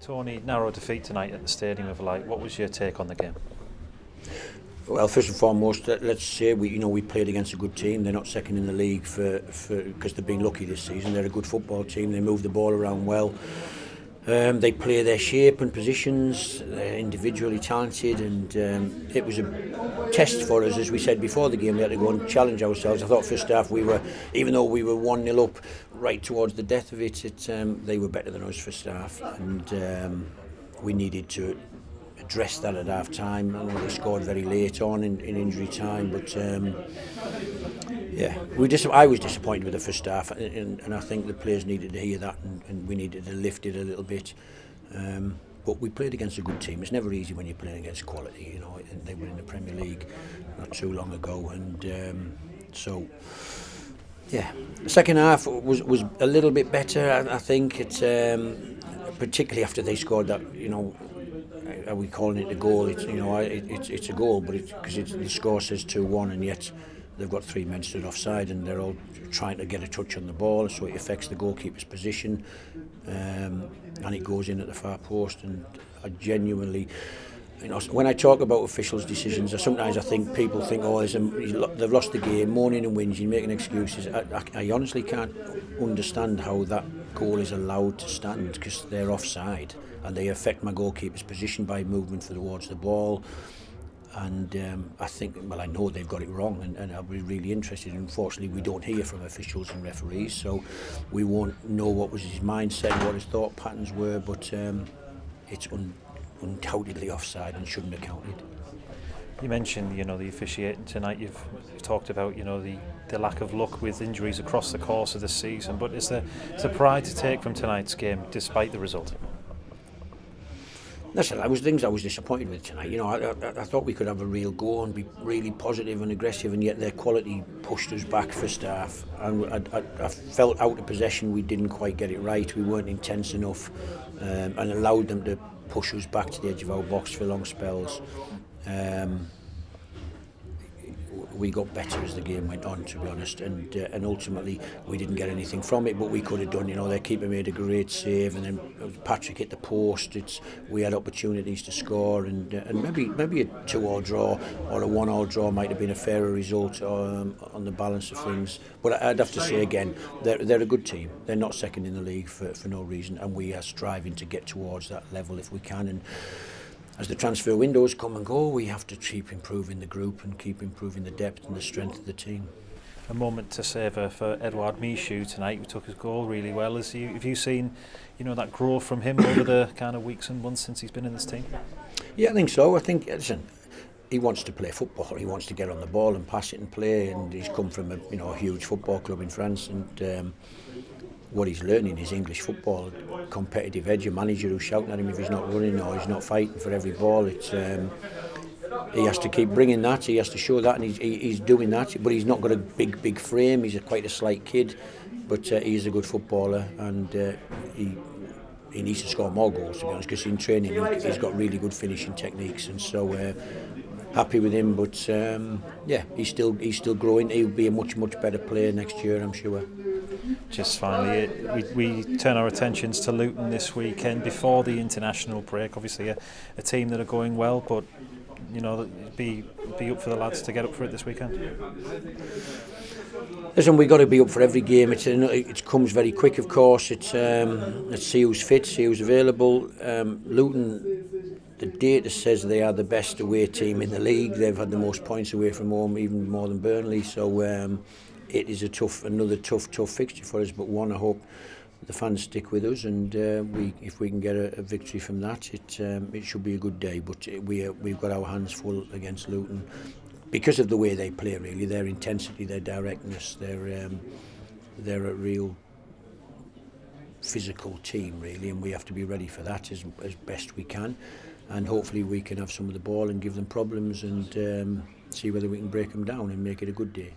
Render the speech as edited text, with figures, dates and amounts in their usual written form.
Tony, narrow defeat tonight at the Stadium of Light. What was your take on the game? Well, first and foremost, let's say we played against a good team. They're not second in the league because they've been lucky this season. They're a good football team. They move the ball around well. They play their shape and positions. They're individually talented, and it was a test for us. As we said before the game, we had to go and challenge ourselves. I thought first half even though we were 1-0 up right towards the death of it, they were better than us first half, and we needed to address that at half time. I know they scored very late on in injury time, but I was disappointed with the first half, and I think the players needed to hear that, and we needed to lift it a little bit. But we played against a good team. It's never easy when you're playing against quality, and they were in the Premier League not too long ago, and so yeah, the second half was a little bit better. I think it's particularly after they scored that, are we calling it a goal? It's a goal, but because the score says 2-1, and yet they've got 3 men stood offside, and they're all trying to get a touch on the ball, so it affects the goalkeeper's position, and it goes in at the far post. And I genuinely, when I talk about officials' decisions, sometimes I think people think, they've lost the game, moaning and whinging, making excuses. I honestly can't understand how that goal is allowed to stand, because they're offside and they affect my goalkeeper's position by movement towards the ball. And I know they've got it wrong, and I'll be really interested. Unfortunately, we don't hear from officials and referees, so we won't know what was his mindset and what his thought patterns were, but it's undoubtedly offside and shouldn't have counted. You mentioned, the officiating tonight. You've talked about, the lack of luck with injuries across the course of the season, but is there pride to take from tonight's game despite the result? Listen, I was disappointed with tonight. I thought we could have a real go and be really positive and aggressive, and yet their quality pushed us back first half. And I felt out of possession we didn't quite get it right. We weren't intense enough, and allowed them to push us back to the edge of our box for long spells. We got better as the game went on, to be honest, and ultimately we didn't get anything from it, but we could have done. Their keeper made a great save, and then Patrick hit the post. We had opportunities to score, and maybe a 2-2 draw or a 1-1 draw might have been a fairer result on the balance of things. But I'd have to say again, they're a good team. They're not second in the league for no reason, and we are striving to get towards that level if we can. And as the transfer windows come and go, we have to keep improving the group and keep improving the depth and the strength of the team. A moment to savour for Edouard Michou tonight, who took his goal really well. Have you seen, that growth from him over the kind of weeks and months since he's been in this team? Yeah, I think so. Listen, he wants to play football. He wants to get on the ball and pass it and play. And he's come from a huge football club in France, and what he's learning is English football, competitive edge, a manager who's shouting at him if he's not running or he's not fighting for every ball. He has to keep bringing that, he has to show that, and he's doing that, but he's not got a big frame. He's quite a slight kid, but he's a good footballer, and he needs to score more goals, to be honest, because in training he's got really good finishing techniques, and so happy with him. But he's still growing. He'll be a much better player next year, I'm sure. Just finally, we turn our attentions to Luton this weekend before the international break. Obviously a team that are going well, but be up for the lads to get up for it this weekend. Listen, we've got to be up for every game. It comes very quick, of course. Let's see who's fit, see who's available. Luton, the data says they are the best away team in the league. They've had the most points away from home, even more than Burnley. So it is another tough fixture for us. But I hope the fans stick with us, and if we can get a victory from that, it should be a good day. But we've got our hands full against Luton because of the way they play. Really, their intensity, their directness, they're a real physical team, really, and we have to be ready for that as best we can. And hopefully we can have some of the ball and give them problems, and see whether we can break them down and make it a good day.